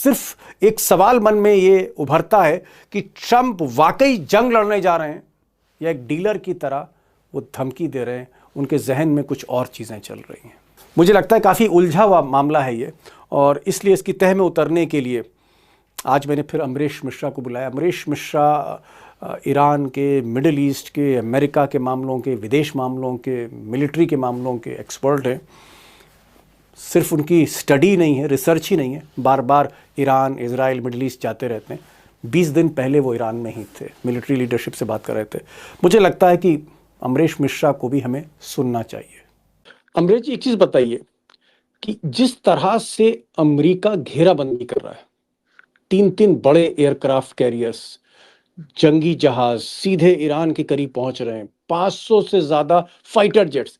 सिर्फ एक सवाल मन में ये उभरता है कि ट्रंप वाकई जंग लड़ने जा रहे हैं या एक डीलर की तरह वो धमकी दे रहे हैं, उनके जहन में कुछ और चीज़ें चल रही हैं। मुझे लगता है काफ़ी उलझा हुआ मामला है ये, और इसलिए इसकी तह में उतरने के लिए आज मैंने फिर अमरीश मिश्रा को बुलाया। अमरीश मिश्रा ईरान के, मिडिल ईस्ट के, अमेरिका के मामलों के, विदेश मामलों के, मिलिट्री के मामलों के एक्सपर्ट हैं। सिर्फ उनकी स्टडी नहीं है, रिसर्च ही नहीं है, बार बार ईरान, इजराइल, मिडिल ईस्ट जाते रहते हैं। 20 दिन पहले वो ईरान में ही थे, मिलिट्री लीडरशिप से बात कर रहे थे। मुझे लगता है कि अमरीश मिश्रा को भी हमें सुनना चाहिए। अमरीश जी, एक चीज़ बताइए कि जिस तरह से अमेरिका घेराबंदी कर रहा है, 3 बड़े एयरक्राफ्ट कैरियर्स, जंगी जहाज सीधे ईरान के करीब पहुंच रहे हैं, 500 से ज्यादा फाइटर जेट्स,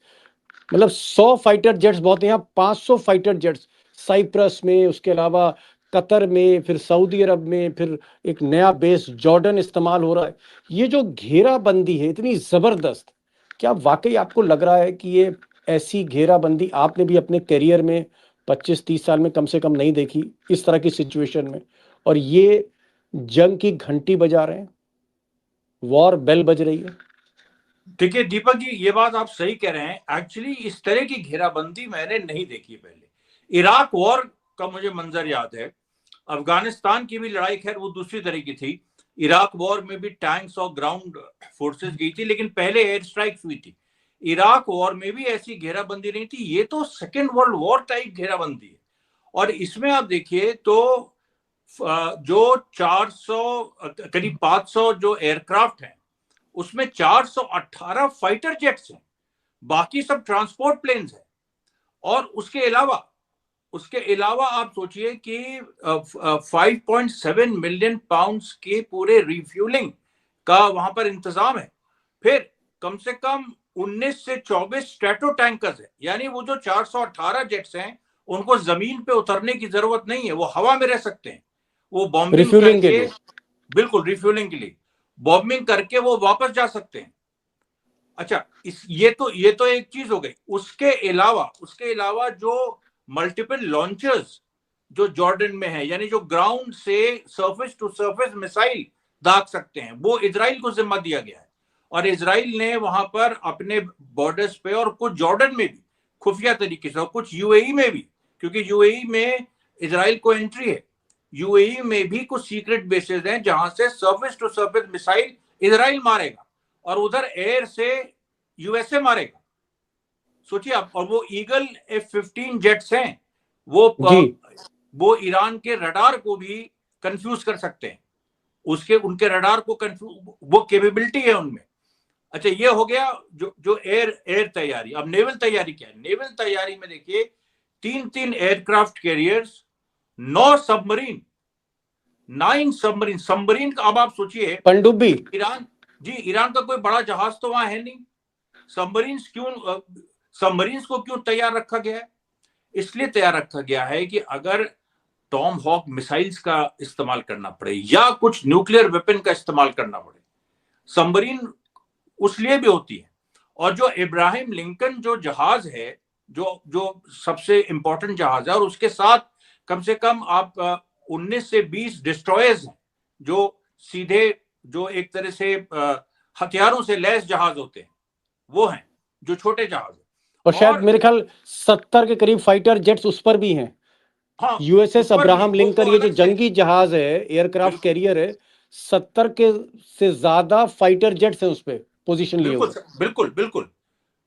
मतलब 100 फाइटर जेट्स बहुत है, यहाँ 500 फाइटर जेट्स साइप्रस में, उसके अलावा कतर में, फिर सऊदी अरब में, फिर एक नया बेस जॉर्डन इस्तेमाल हो रहा है। ये जो घेराबंदी है इतनी जबरदस्त, क्या वाकई आपको लग रहा है कि ये ऐसी घेराबंदी आपने भी अपने करियर में 25-30 साल में कम से कम नहीं देखी इस तरह की सिचुएशन में, और ये जंग की घंटी बजा रहे हैं, वॉर बेल बज रही है? देखिए दीपक जी, ये बात आप सही कह रहे हैं। एक्चुअली इस तरह की घेराबंदी मैंने नहीं देखी पहले। इराक वॉर का मुझे मंजर याद है, अफगानिस्तान की भी लड़ाई खैर वो दूसरी तरह की थी। इराक वॉर में भी टैंक्स और ग्राउंड फोर्सेस गई थी, लेकिन पहले एयर स्ट्राइक्स हुई थी। इराक वॉर में भी ऐसी घेराबंदी नहीं थी। ये तो सेकेंड वर्ल्ड वॉर टाइप घेराबंदी है। और इसमें आप देखिए तो जो 400 करीब 500 जो एयरक्राफ्ट हैं, उसमें 418 फाइटर जेट्स हैं, बाकी सब ट्रांसपोर्ट प्लेन्स हैं। और उसके अलावा आप सोचिए कि 5.7 मिलियन पाउंड्स के पूरे रिफ्यूलिंग का वहां पर इंतजाम है। फिर कम से कम 19 से 24 स्ट्रेटो टैंकर्स है, यानी वो जो 418 जेट्स हैं उनको जमीन पे उतरने की जरूरत नहीं है, वो हवा में रह सकते हैं। वो बॉम्बिंग करके, बिल्कुल रिफ्यूलिंग के लिए बॉम्बिंग करके वो वापस जा सकते हैं। अच्छा, ये तो एक चीज हो गई। उसके अलावा जो मल्टीपल लॉन्चर्स जो जॉर्डन में है, यानी जो ग्राउंड से सरफेस टू सरफेस मिसाइल दाग सकते हैं, वो इजराइल को जिम्मा दिया गया है। और इजराइल ने वहां पर अपने बॉर्डर्स पे और कुछ जॉर्डन में भी खुफिया तरीके से, और कुछ यूएई में भी, क्योंकि यूएई में इजराइल को एंट्री है, यूएई में भी कुछ सीक्रेट बेसेस हैं जहां से surface to surface missile Israel मारेगा और उधर एयर से यूएसए मारेगा। सोचिए आप। और वो ईगल F-15 जेट्स हैं, वो ईरान के रडार को भी कंफ्यूज कर सकते हैं। उनके रडार को कंफ्यूज, वो कैपेबिलिटी है उनमें। अच्छा, ये हो गया जो एयर तैयारी। अब नेवल तैयारी क्या है? नेवल तैयारी में देखिए 3 एयरक्राफ्ट कैरियर्स, 9 सबमरीन, 9 सबमरीन का। अब आप सोचिए पनडुब्बी, ईरान का कोई बड़ा जहाज तो वहां है नहीं। सबमरीन्स को क्यों तैयार रखा गया है? इसलिए तैयार रखा गया है कि अगर टॉम हॉक मिसाइल्स का इस्तेमाल करना पड़े या कुछ न्यूक्लियर वेपन का इस्तेमाल करना पड़े, सबमरीन उसलिए भी होती है। और जो इब्राहिम लिंकन जो जहाज है, जो सबसे इंपॉर्टेंट जहाज है, और उसके साथ कम से कम आप 19 से 20 डिस्ट्रॉयर्स हैं, जो सीधे जो एक तरह से हथियारों से लैस जहाज होते हैं, वो हैं जो छोटे जहाज हैं। और शायद मेरे ख्याल 70 के करीब फाइटर जेट्स उस पर भी हैं। हाँ, यूएसएस अब्राहम लिंकन, ये जो जंगी जहाज है, एयरक्राफ्ट कैरियर है, 70 के से ज्यादा फाइटर जेट्स हैं उस पे पोजीशन लिए हुए। बिल्कुल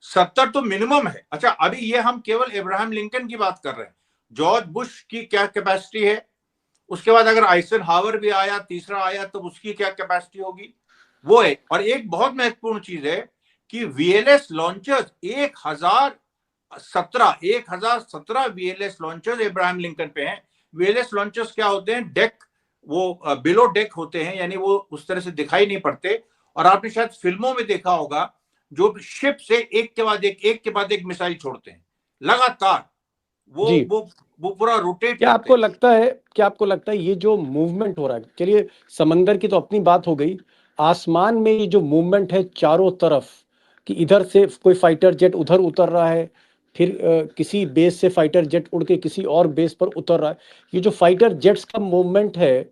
70 तो मिनिमम है। अच्छा, अभी ये हम केवल इब्राहिम लिंकन की बात कर रहे हैं। जॉर्ज बुश की क्या कैपेसिटी है, उसके बाद अगर आइजनहावर भी आया, तीसरा आया, तो उसकी क्या कैपेसिटी होगी, वो है। और एक बहुत महत्वपूर्ण चीज है कि VLS launchers 1017 VLS launchers Ibrahim Lincoln पे हैं। वीएलएस लॉन्चर्स क्या होते हैं? डेक, वो बिलो डेक होते हैं, यानी वो उस तरह से दिखाई नहीं पड़ते। और आपने शायद फिल्मों में देखा होगा, जो शिप से एक के बाद एक मिसाइल छोड़ते हैं लगातार, वो पूरा रोटेट। क्या आपको लगता है ये जो मूवमेंट हो रहा है, चलिए समंदर की तो अपनी बात हो गई, आसमान में ये जो मूवमेंट है चारों तरफ, कि इधर से कोई फाइटर जेट उधर उतर रहा है, फिर किसी बेस से फाइटर जेट उड़ के किसी और बेस पर उतर रहा है। ये जो फाइटर जेट्स का मूवमेंट है,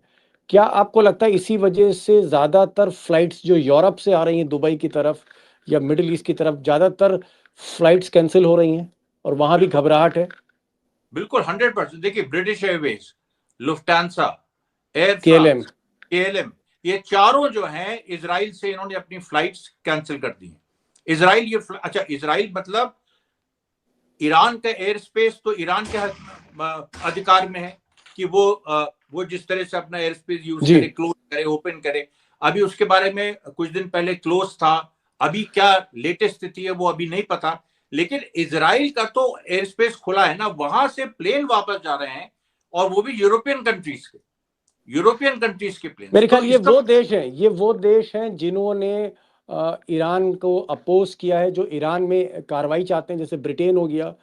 क्या आपको लगता है इसी वजह से ज़्यादातर फ्लाइट्स जो यूरोप से आ रही हैं दुबई की तरफ या मिडिल ईस्ट की तरफ, ज़्यादातर फ्लाइट्स कैंसिल हो रही हैं और वहाँ भी बिल्कुल घबराहट है? बिल्कुल 100%। देखिए, British Airways, Lufthansa, air KLM। France, KLM, ये चारों जो हैं इजराइल से इन्होंने अपनी फ्लाइट्स कैंसिल कर दी हैं। इजराइल अच्छा, इजराइल मतलब ईरान का एयर स्पेस तो ईरान के अधिकार में है कि वो जिस तरह से अपना एयर स्पेस यूज जी। करे, क्लोज करे, ओपन करे। अभी उसके बारे में कुछ दिन पहले क्लोज था, अभी क्या लेटेस्ट स्थिति है वो अभी नहीं पता। लेकिन इजराइल का तो एयर स्पेस खुला है ना, वहां से प्लेन वापस जा रहे हैं, और वो भी यूरोपियन कंट्रीज के प्लेन। मेरे तो ख्याल इसका ये वो देश हैं जिन्होंने ईरान को अपोज किया है, जो ईरान में कार्रवाई चाहते हैं, जैसे ब्रिटेन हो गया,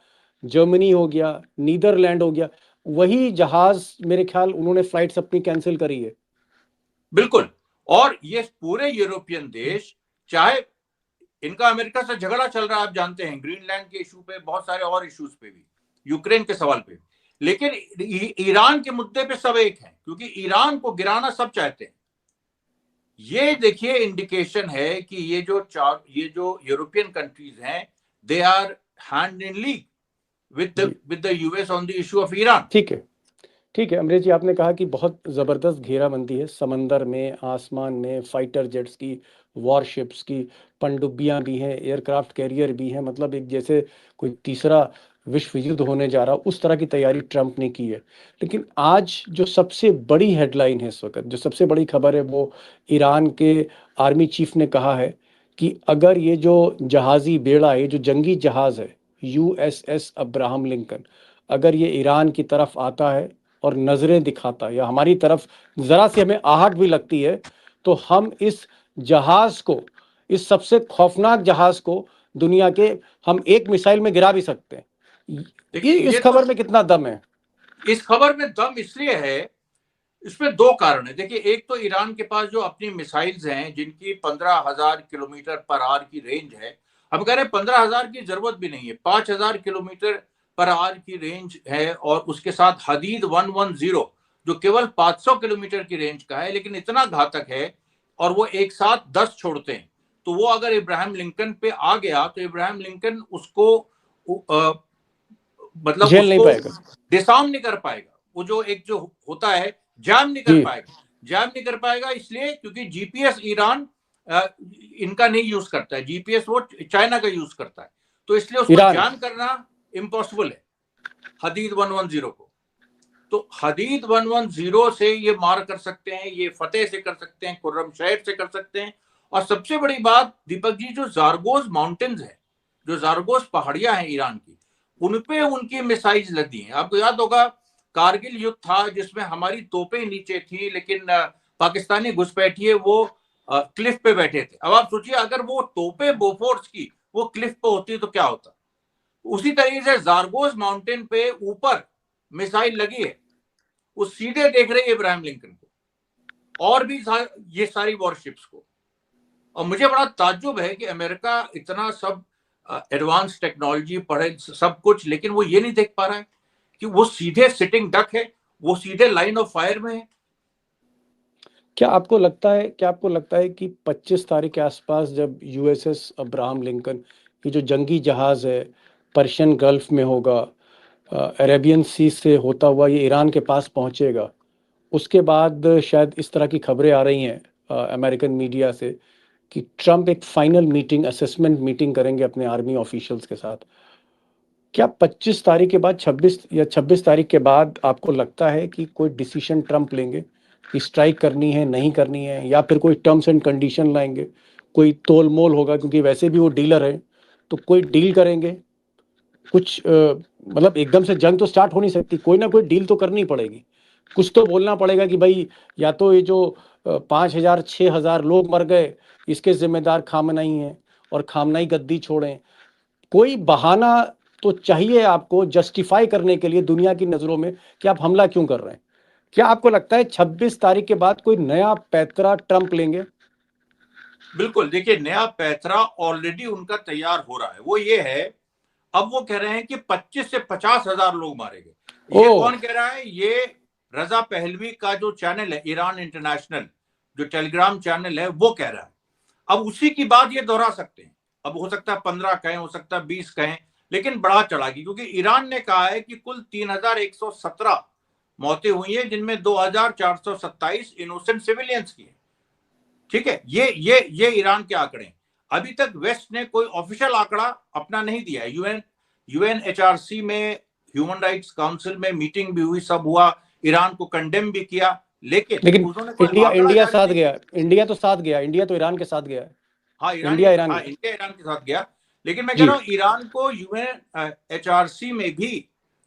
जर्मनी हो गया, नीदरलैंड हो गया। वही जहाज मेरे ख्याल उन्होंने फ्लाइट्स अपनी कैंसिल करी है। बिल्कुल। और ये पूरे यूरोपियन देश, चाहे इनका अमेरिका से झगड़ा चल रहा है, आप जानते हैं, ग्रीनलैंड के इशू पे, बहुत सारे और इश्यूज पे भी, यूक्रेन के सवाल पे, लेकिन ईरान के मुद्दे पे सब एक हैं, क्योंकि ईरान को गिराना सब चाहते हैं। ये देखिए इंडिकेशन है कि ये जो यूरोपियन कंट्रीज हैं, they are hand in league with the US on the issue of Iran. ठीक है, ठीक है अमरीश जी, आपने कहा कि बहुत ज़बरदस्त घेराबंदी है, समंदर में, आसमान में, फाइटर जेट्स की, वॉरशिप्स की, पनडुब्बियां भी हैं, एयरक्राफ्ट कैरियर भी हैं, मतलब एक जैसे कोई तीसरा विश्व युद्ध होने जा रहा उस तरह की तैयारी ट्रंप ने की है। लेकिन आज जो सबसे बड़ी हेडलाइन है इस वक्त, जो सबसे बड़ी खबर है, वो ईरान के आर्मी चीफ ने कहा है कि अगर ये जो जहाज़ी बेड़ा है, ये जो जंगी जहाज़ है USS अब्राहम लिंकन, अगर ये ईरान की तरफ आता है और नजरें दिखाता है या हमारी तरफ जरा सी हमें आहट भी लगती है, तो हम इस जहाज को, इस सबसे खौफनाक जहाज को दुनिया के, हम एक मिसाइल में गिरा भी सकते हैं। देखिए, इस ये खबर तो में कितना दम है? इस खबर में दम इसलिए है, इसमें दो कारण है। देखिए, एक तो ईरान के पास जो अपनी मिसाइल्स हैं, जिनकी 15,000 किलोमीटर पर आवर की रेंज है। हम कह रहे हैं 15,000 की जरूरत भी नहीं है, 5,000 किलोमीटर पर आवर की रेंज है, और उसके साथ हदीद 110 जो केवल 500 किलोमीटर की रेंज का है, लेकिन इतना घातक है, और वो एक साथ 10 छोड़ते हैं। तो वो अगर इब्राहिम लिंकन पे आ गया तो इब्राहिम लिंकन उसको मतलब झेल नहीं उसको पाएगा। डिसआर्म नहीं कर पाएगा। वो जो होता है, जैम नहीं कर जी। पाएगा। जैम नहीं कर पाएगा इसलिए क्योंकि जीपीएस ईरान इनका नहीं यूज करता है, जीपीएस वो चाइना का यूज करता है। तो इसलिए उसको ईरान। जैम करना इम्पॉसिबल है हदीद 110 को। तो हदीद 110 से ये मार कर सकते हैं, ये फतेह से कर सकते हैं, खुर्रम शहर से कर सकते हैं। और सबसे बड़ी बात दीपक जी, जो जारगोज माउंटेन्स है, जो जारगोज पहाड़ियां हैं ईरान की, उनपे उनकी मिसाइल्स लगी हैं। आपको याद होगा कारगिल युद्ध था जिसमें हमारी तोपें नीचे थी, लेकिन पाकिस्तानी घुसपैठिए वो क्लिफ पे बैठे थे। अब आप सोचिए, अगर वो तोपें बोफोर्स की वो क्लिफ पे होती तो क्या होता। उसी तरीके से जारगोज माउंटेन पे ऊपर मिसाइल लगी है, वो सीधे देख रही है इब्राहिम लिंकन को और भी ये सारी वॉरशिप्स को। और मुझे बड़ा ताज्जुब है कि अमेरिका इतना सब एडवांस टेक्नोलॉजी पढ़े सब कुछ, लेकिन वो ये नहीं देख पा रहा है कि वो सीधे सिटिंग डक है, वो सीधे लाइन ऑफ फायर में है। क्या आपको लगता है कि 25 तारीख के आसपास जब USS अब्राहम लिंकन, ये जो जंगी जहाज है, पर्शियन गल्फ में होगा, अरेबियन सी से होता हुआ ये ईरान के पास पहुंचेगा, उसके बाद शायद इस तरह की खबरें आ रही हैं अमेरिकन मीडिया से कि ट्रंप एक फाइनल मीटिंग, असेसमेंट मीटिंग करेंगे अपने आर्मी ऑफिशियल्स के साथ। क्या 25 तारीख के बाद, 26 तारीख के बाद आपको लगता है कि कोई डिसीजन ट्रंप लेंगे कि स्ट्राइक करनी है, नहीं करनी है, या फिर कोई टर्म्स एंड कंडीशन लाएंगे, कोई तोल मोल होगा, क्योंकि वैसे भी वो डीलर है, तो कोई डील करेंगे कुछ? मतलब एकदम से जंग तो स्टार्ट हो नहीं सकती, कोई ना कोई डील तो करनी पड़ेगी। कुछ तो बोलना पड़ेगा कि भाई, या तो ये जो 5,000 6,000 लोग मर गए, इसके जिम्मेदार खामनाई हैं और खामनाई गद्दी छोड़ें। कोई बहाना तो चाहिए आपको जस्टिफाई करने के लिए दुनिया की नजरों में कि आप हमला क्यों कर रहे हैं। क्या आपको लगता है 26 तारीख के बाद कोई नया पैतरा ट्रंप लेंगे? बिल्कुल। देखिए, नया पैतरा ऑलरेडी उनका तैयार हो रहा है। वो ये है, अब वो कह रहे हैं कि 25 से 50,000 लोग मारे गए। ये कौन कह रहा है? ये रजा पहलवी का जो चैनल है ईरान इंटरनेशनल, जो टेलीग्राम चैनल है, वो कह रहा है। अब उसी की बात ये दोहरा सकते हैं। अब हो सकता है 15 कहें, हो सकता है 20 कहें, लेकिन बढ़ा चढ़ा के, क्योंकि ईरान ने कहा है कि कुल 3,117 मौतें हुई हैं, जिनमें 2,427 इनोसेंट सिविलियंस की है। ठीक है, ये ईरान के आंकड़े। अभी तक वेस्ट ने कोई ऑफिशियल आंकड़ा अपना नहीं दिया है। यूएनएचआरसी में, ह्यूमन राइट्स काउंसिल में मीटिंग भी हुई, सब हुआ, ईरान को कंडेम भी किया, लेकिन उन्होंने कोई इंडिया साथ गया, इंडिया तो साथ गया, इंडिया तो ईरान के साथ गया है। हाँ, इंडिया ईरान के साथ गया, लेकिन मैं कह रहा हूँ ईरान को यूएनएचआरसी में भी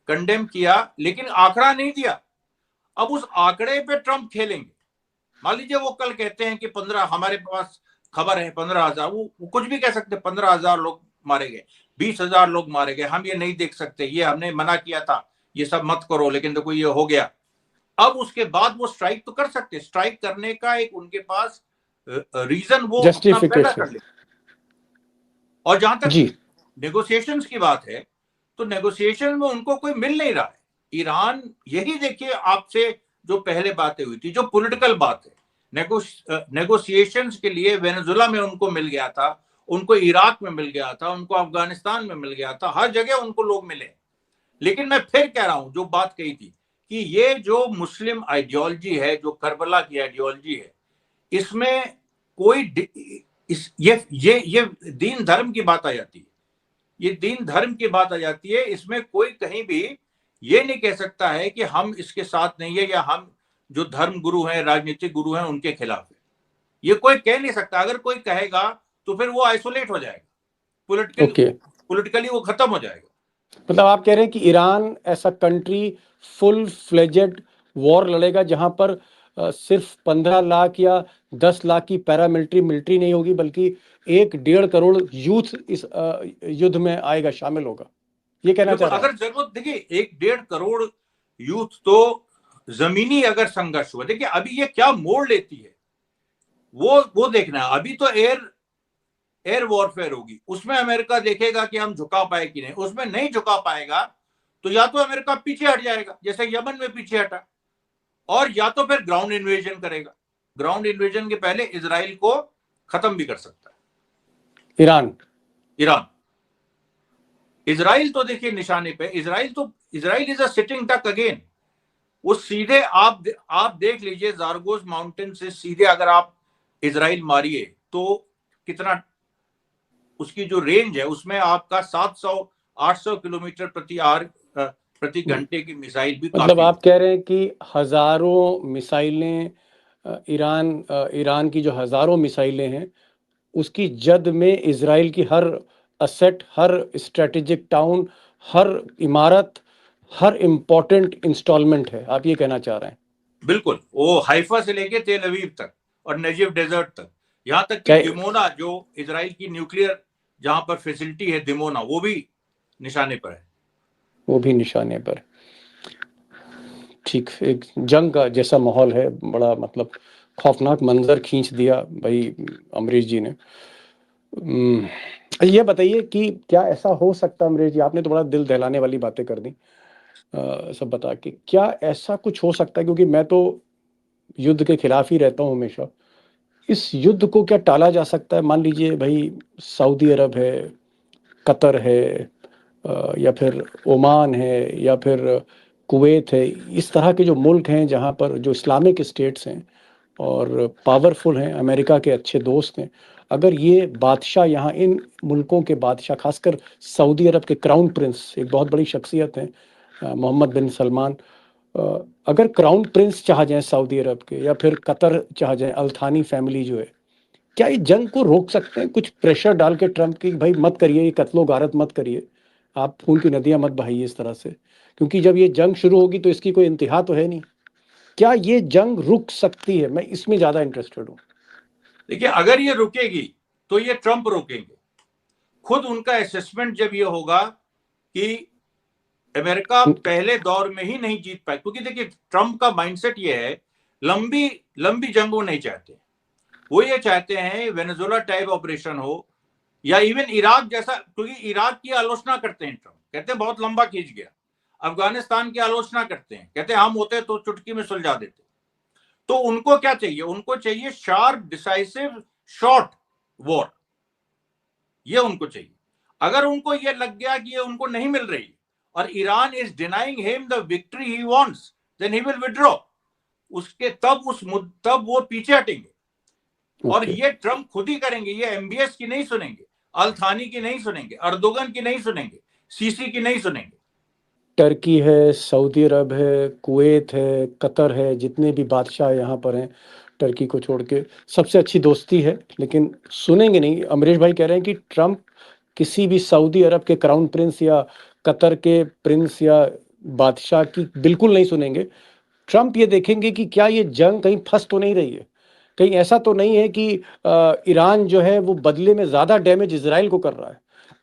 कंडेम किया, लेकिन आंकड़ा नहीं दिया। अब उस आंकड़े पे ट्रंप खेलेंगे। मान लीजिए वो कल कहते हैं कि 15, हमारे पास खबर है 15,000, वो कुछ भी कह सकते, 15,000 लोग मारे गए, 20,000 लोग मारे गए, हम ये नहीं देख सकते, ये हमने मना किया था, ये सब मत करो, लेकिन देखो ये हो गया। अब उसके बाद वो स्ट्राइक तो कर सकते, स्ट्राइक करने का एक उनके पास रीजन वो अपना पैदा कर ले। और जहां तक नेगोशिएशंस की बात है, तो नेगोशिएशन में उनको कोई मिल नहीं रहा है। ईरान, यही देखिए आपसे जो पहले बातें हुई थी, जो पॉलिटिकल बात है, नेगोशिएशंस के लिए वेनेजुला में उनको मिल गया था, उनको इराक में मिल गया था, उनको अफगानिस्तान में मिल गया था, हर जगह उनको लोग मिले। लेकिन मैं फिर कह रहा हूं, जो बात कही थी कि ये जो मुस्लिम आइडियोलॉजी है, जो करबला की आइडियोलॉजी है, इसमें कोई ये दीन धर्म की बात आ जाती है, ये दीन धर्म की बात आ जाती है। इसमें कोई कहीं भी ये नहीं कह सकता है कि हम इसके साथ नहीं है, या हम जो धर्म गुरु हैं, राजनीतिक गुरु हैं, उनके खिलाफ है। ये कोई कह नहीं सकता। अगर कोई कहेगा तो फिर वो आइसोलेट हो जाएगा, पॉलिटिकली वो खत्म हो जाएगा। मतलब आप कह रहे हैं कि ईरान ऐसा कंट्री फुल फ्लेजेड वॉर लड़ेगा जहां पर सिर्फ 15 लाख या 10 लाख की मिलिट्री नहीं होगी, बल्कि 1-1.5 करोड़ यूथ इस युद्ध में आएगा, शामिल होगा, ये कहना चाह रहे हैं? अगर जरूरत, देखिए 1-1.5 करोड़ यूथ तो जमीनी अगर संघर्ष हुआ, देखिए अभी ये क्या मोड़ लेती है वो देखना है। अभी तो एयर वॉरफेयर होगी, उसमें अमेरिका देखेगा कि हम झुका पाए कि नहीं। उसमें नहीं झुका पाएगा तो या तो अमेरिका पीछे हट जाएगा, जैसे यमन में पीछे हटा, और या तो फिर ग्राउंड इन्वेजन करेगा। ग्राउंड इन्वेजन के पहले इजराइल को खत्म भी कर सकता है ईरान। इजराइल तो देखिए निशाने पे, Israel is a sitting duck again. वो सीधे आप देख लीजिए, जारगोस माउंटेन से सीधे अगर आप इजराइल मारिए तो कितना, उसकी जो रेंज है उसमें आपका 700-800 किलोमीटर प्रति घंटे की मिसाइल भी, मतलब आप कह रहे हैं कि हजारों मिसाइलें, ईरान की जो हजारों मिसाइलें हैं, उसकी जद में इजराइल की हर असेट, हर स्ट्रेटेजिक टाउन, हर इमारत, हर इंपॉर्टेंट इंस्टॉलमेंट है, आप ये कहना चाह रहे हैं? बिल्कुल, वो हाइफा से लेके तेल अवीव तक और नेजिव डेजर्ट तक, यहां तक कि दिमोना, जो इजराइल की न्यूक्लियर जहां पर फैसिलिटी है दिमोना, वो भी निशाने पर है। वो भी निशाने पर। ठीक, एक जंग का जैसा माहौल है, बड़ा मतलब खौफनाक मंजर खींच दिया भाई अमरीश जी ने। ये बताइए कि क्या ऐसा हो सकता है, अमरीश जी, आपने तो बड़ा दिल दहलाने वाली बातें कर दी सब बता के, क्या ऐसा कुछ हो सकता है, क्योंकि मैं तो युद्ध के खिलाफ ही रहता हूँ हमेशा, इस युद्ध को क्या टाला जा सकता है? मान लीजिए भाई सऊदी अरब है, कतर है, या फिर ओमान है, या फिर कुवैत है, इस तरह के जो मुल्क हैं जहाँ पर जो इस्लामिक स्टेट्स हैं और पावरफुल हैं, अमेरिका के अच्छे दोस्त हैं, अगर ये बादशाह यहाँ, इन मुल्कों के बादशाह, खासकर सऊदी अरब के क्राउन प्रिंस, एक बहुत बड़ी शख्सियत हैं मोहम्मद बिन सलमान, अगर क्राउन प्रिंस चाह जाएं सऊदी अरब के, या फिर कतर चाह जाएं, अल थानी फैमिली जो है, क्या इस जंग को रोक सकते हैं? कुछ प्रेशर डाल के ट्रंप की, भाई मत करिए, ये कत्लो गारत मत करिए, आप खून की नदियां मत बहाइए इस तरह से, क्योंकि जब ये जंग शुरू होगी तो इसकी कोई इंतहा तो है नहीं। क्या ये जंग रुक सकती है? मैं इसमें ज्यादा इंटरेस्टेड हूँ। देखिए, अगर ये रुकेगी तो ये ट्रंप रोकेंगे। खुद उनका असेसमेंट जब ये होगा कि अमेरिका पहले दौर में ही नहीं जीत पाए, क्योंकि देखिए ट्रंप का माइंडसेट ये है, लंबी जंग वो नहीं चाहते। वो ये चाहते हैं वेनेजुला टाइप ऑपरेशन हो, या इवन इराक जैसा, क्योंकि इराक की आलोचना करते हैं ट्रम्प, कहते हैं बहुत लंबा खींच गया। अफगानिस्तान की आलोचना करते हैं, कहते हैं हम होते तो चुटकी में सुलझा देते। तो उनको क्या चाहिए? उनको चाहिए शार्प, डिसाइसिव, शॉर्ट वॉर, ये उनको चाहिए। अगर उनको ये लग गया कि ये उनको नहीं मिल रही और Iran is denying him the victory he wants, then he will withdraw. उसके तब वो पीछे हटेंगे। और ये ट्रम्प खुद ही करेंगे, ये एमबीएस की नहीं सुनेंगे, अल थानी की नहीं सुनेंगे, अर्दोगन की नहीं सुनेंगे, सीसी की नहीं सुनेंगे। टर्की है, सऊदी अरब है, कुवैत है, कतर है, जितने भी बादशाह यहाँ पर हैं टर्की को छोड़ के, सबसे अच्छी दोस्ती है, लेकिन सुनेंगे नहीं। अमरीश भाई कह रहे हैं कि ट्रम्प किसी भी सऊदी अरब के क्राउन प्रिंस या कतर के प्रिंस या बादशाह की बिल्कुल नहीं सुनेंगे। ट्रम्प ये देखेंगे कि क्या ये जंग कहीं फंस तो नहीं रही है, कहीं ऐसा तो नहीं है कि ईरान जो है वो बदले में ज़्यादा डैमेज इसराइल को कर रहा है,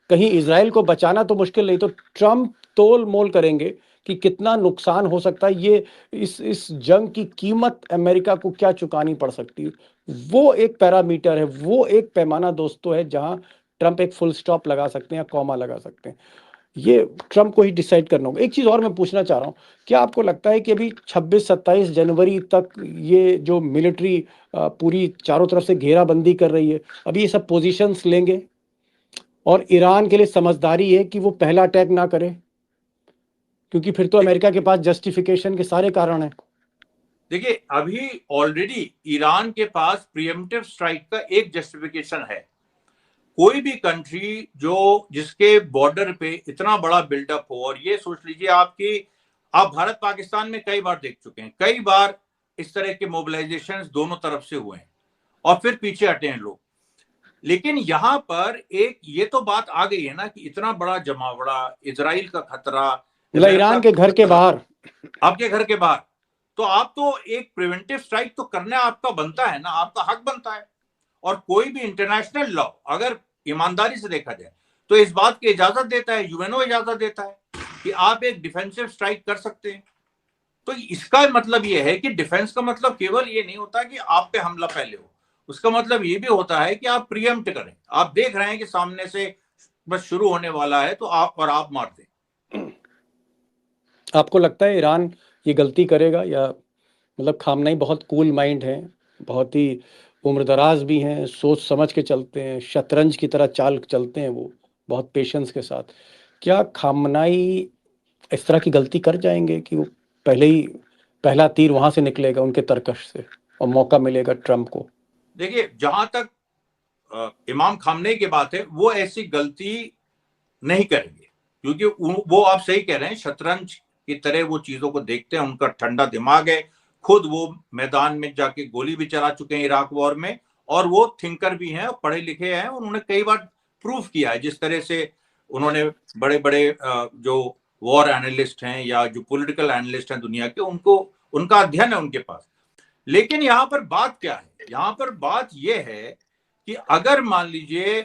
कहीं इसराइल को बचाना तो मुश्किल नहीं। तो ट्रम्प तोल मोल करेंगे कि कितना नुकसान हो सकता है, ये इस जंग की कीमत अमेरिका को क्या चुकानी पड़ सकती है। वो एक पैरामीटर है, वो एक पैमाना दोस्तों है जहां ट्रम्प एक फुल स्टॉप लगा सकते हैं या कॉमा लगा सकते हैं। ये ट्रम्प को ही डिसाइड करना होगा। एक चीज़ और मैं पूछना चाह रहा हूँ, क्या आपको लगता है कि अभी 26-27 जनवरी तक ये जो मिलिट्री पूरी चारों तरफ से घेराबंदी कर रही है, अभी ये सब पोजीशंस लेंगे और ईरान के लिए समझदारी है कि वो पहला अटैक ना करे, क्योंकि फिर तो अमेरिका के पास जस्टिफिकेशन के सारे कारण हैं। देखिए, अभी ऑलरेडी ईरान के पास प्रीएम्प्टिव स्ट्राइक का एक जस्टिफिकेशन है। कोई भी कंट्री जिसके बॉर्डर पे इतना बड़ा बिल्डअप हो, और ये सोच लीजिए आप भारत पाकिस्तान में कई बार देख चुके हैं, कई बार इस तरह के मोबिलाइजेशन दोनों तरफ से हुए हैं और फिर पीछे हटे हैं लोग। लेकिन यहां पर एक ये तो बात आ गई है ना कि इतना बड़ा जमावड़ा, इजराइल का खतरा, ईरान के घर के बाहर, आपके घर के बाहर, तो आप तो एक प्रिवेंटिव स्ट्राइक तो करना आपका बनता है ना, आपका हक बनता है। और कोई भी इंटरनेशनल लॉ अगर ईमानदारी से देखा जाए तो इस बात की इजाजत देता है, यूएनओ इजाजत देता है कि आप एक डिफेंसिव स्ट्राइक कर सकते हैं। तो इसका मतलब यह है कि डिफेंस का मतलब केवल ये नहीं होता कि आप पे हमला पहले हो, उसका मतलब ये भी होता है कि आप प्रीएम्प्ट करें। आप देख रहे हैं कि सामने से बस शुरू होने वाला है तो आप मार दें। आपको लगता है ईरान ये गलती करेगा, या मतलब खामनेई बहुत कूल माइंड है, बहुत ही उम्रदराज भी हैं, सोच समझ के चलते हैं, शतरंज की तरह चाल चलते हैं वो, बहुत पेशेंस के साथ। क्या खामनेई इस तरह की गलती कर जाएंगे कि वो पहले ही पहला तीर वहां से निकलेगा उनके तरकश से और मौका मिलेगा ट्रम्प को? देखिए, जहां तक इमाम खामनेई की बात है, वो ऐसी गलती नहीं करेंगे, क्योंकि वो आप सही कह रहे हैं, शतरंज की तरह वो चीजों को देखते हैं, उनका ठंडा दिमाग है। खुद वो मैदान में जाके गोली भी चला चुके हैं इराक वॉर में, और वो थिंकर भी हैं, पढ़े लिखे हैं, उन्होंने कई बार प्रूफ किया है। जिस तरह से उन्होंने बड़े बड़े जो वॉर एनालिस्ट हैं या जो पॉलिटिकल एनालिस्ट हैं दुनिया के, उनका अध्ययन है उनके पास। लेकिन यहाँ पर बात क्या है? यहाँ पर बात यह है कि अगर मान लीजिए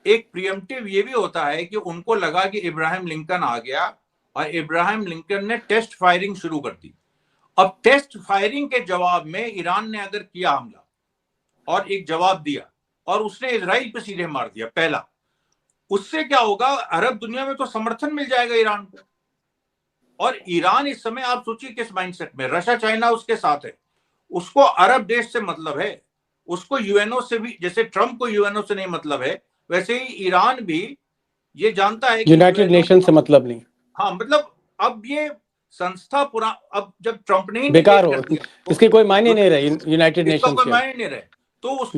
एक प्रीएम्प्टिव ये भी होता है कि उनको लगा कि इब्राहिम लिंकन आ गया और इब्राहिम लिंकन ने टेस्ट फायरिंग शुरू कर दी। अब टेस्ट फायरिंग के जवाब में ईरान ने अगर किया हमला और एक जवाब दिया और उसने इजराइल पे सीधे मार दिया पहला, उससे क्या होगा? अरब दुनिया में तो समर्थन मिल जाएगा ईरान को। और ईरान इस समय आप सोचिए किस माइंडसेट में, रशिया चाइना उसके साथ है, उसको अरब देश से मतलब है, उसको यूएनओ से भी, जैसे ट्रम्प को यूएनओ से नहीं मतलब है, वैसे ही ईरान भी ये जानता है कि यूनाइटेड नेशन से मतलब नहीं। हाँ, मतलब अब ये संस्था पूरा, अब जब ट्रम्प ने बेकार इंडिकेट हो, कर दिया इसके कोई मायने तो नहीं रहे यूनाइटेड इसका नेशन कोई से। मायने नहीं रहे।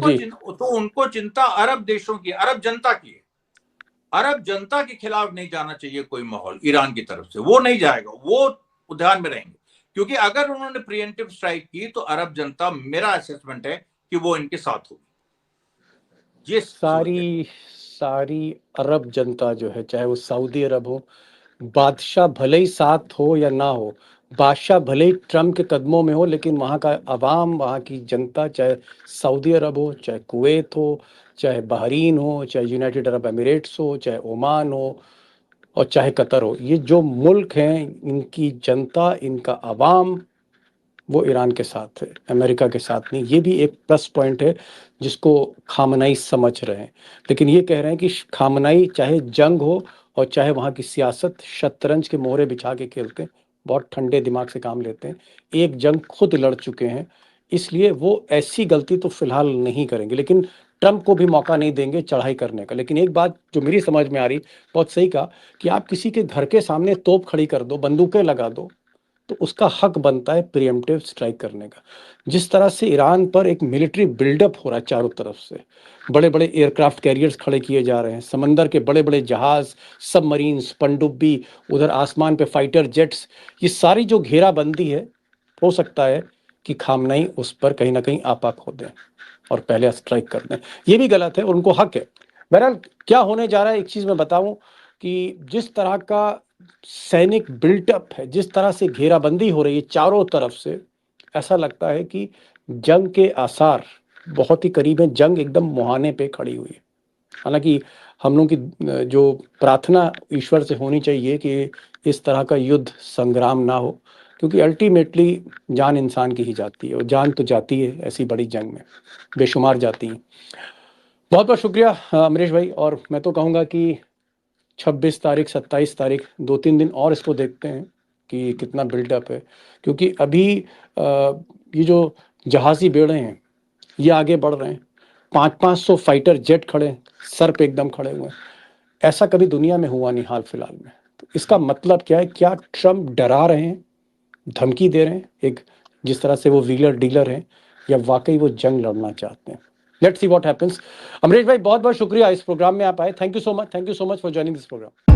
जी, तो उनको चिंता अरब देशों की, अरब जनता की है। अरब जनता के खिलाफ नहीं जाना चाहिए कोई माहौल ईरान की तरफ से, वो नहीं जाएगा, वो ध्यान में रहेंगे। क्योंकि अगर उन्होंने प्रीएम्प्टिव स्ट्राइक की तो अरब जनता, मेरा असेसमेंट है कि वो इनके साथ होगी। ये सारी सारी अरब जनता जो है, चाहे वो सऊदी अरब हो, बादशाह भले ही साथ हो या ना हो, बादशाह भले ही ट्रम्प के कदमों में हो, लेकिन वहाँ का अवाम, वहाँ की जनता, चाहे सऊदी अरब हो, चाहे कुवैत हो, चाहे बहरीन हो, चाहे यूनाइटेड अरब एमिरेट्स हो, चाहे ओमान हो और चाहे कतर हो, ये जो मुल्क हैं, इनकी जनता, इनका अवाम वो ईरान के साथ है, अमेरिका के साथ नहीं। ये भी एक प्लस पॉइंट है जिसको खामनाई समझ रहे हैं। लेकिन ये कह रहे हैं कि खामनाई चाहे जंग हो और चाहे वहाँ की सियासत, शतरंज के मोहरे बिछा के खेलते हैं, बहुत ठंडे दिमाग से काम लेते हैं, एक जंग खुद लड़ चुके हैं, इसलिए वो ऐसी गलती तो फिलहाल नहीं करेंगे। लेकिन ट्रंप को भी मौका नहीं देंगे चढ़ाई करने का। लेकिन एक बात जो मेरी समझ में आ रही, बहुत सही कहा, कि आप किसी के घर के सामने तोप खड़ी कर दो, बंदूकें लगा दो, तो उसका हक बनता है प्रिएम्प्टिव स्ट्राइक करने का। जिस तरह से ईरान पर एक मिलिट्री बिल्डअप हो रहा है चारों तरफ से, बड़े बड़े एयरक्राफ्ट कैरियर्स खड़े किए जा रहे हैं, समंदर के बड़े बड़े जहाज, सबमरीन्स, पनडुब्बी, उधर आसमान पे फाइटर जेट्स, ये सारी जो घेराबंदी है, हो सकता है कि खामनई उस पर कहीं ना कहीं आपा खो दें और पहले स्ट्राइक कर दें। ये भी गलत है और उनको हक है। बहरहाल क्या होने जा रहा है, एक चीज़ मैं बताऊं कि जिस तरह का सैनिक बिल्टअप है, जिस तरह से घेराबंदी हो रही है चारों तरफ से, ऐसा लगता है कि जंग के आसार बहुत ही करीब हैं, जंग एकदम मुहाने पे खड़ी हुई है। हालांकि हम लोग की जो प्रार्थना ईश्वर से होनी चाहिए कि इस तरह का युद्ध संग्राम ना हो, क्योंकि अल्टीमेटली जान इंसान की ही जाती है, और जान तो जाती है ऐसी बड़ी जंग में, बेशुमार जाती हैं। बहुत बहुत शुक्रिया अमरीश भाई। और मैं तो कहूँगा कि 26 तारीख, 27 तारीख, 2-3 दिन और इसको देखते हैं कि कितना बिल्डअप है। क्योंकि अभी ये जो जहाज़ी बेड़े हैं ये आगे बढ़ रहे हैं, 500-500 फाइटर जेट खड़े हैं, सर पे एकदम खड़े हुए हैं। ऐसा कभी दुनिया में हुआ नहीं हाल फिलहाल में। तो इसका मतलब क्या है? क्या ट्रम्प डरा रहे हैं, धमकी दे रहे हैं, एक जिस तरह से वो व्हीलर डीलर हैं, या वाकई वो जंग लड़ना चाहते हैं? Let's see what happens. Amrish भाई बहुत बहुत शुक्रिया, इस प्रोग्राम में आप आए। Thank you so much, thank you so much for joining this programme.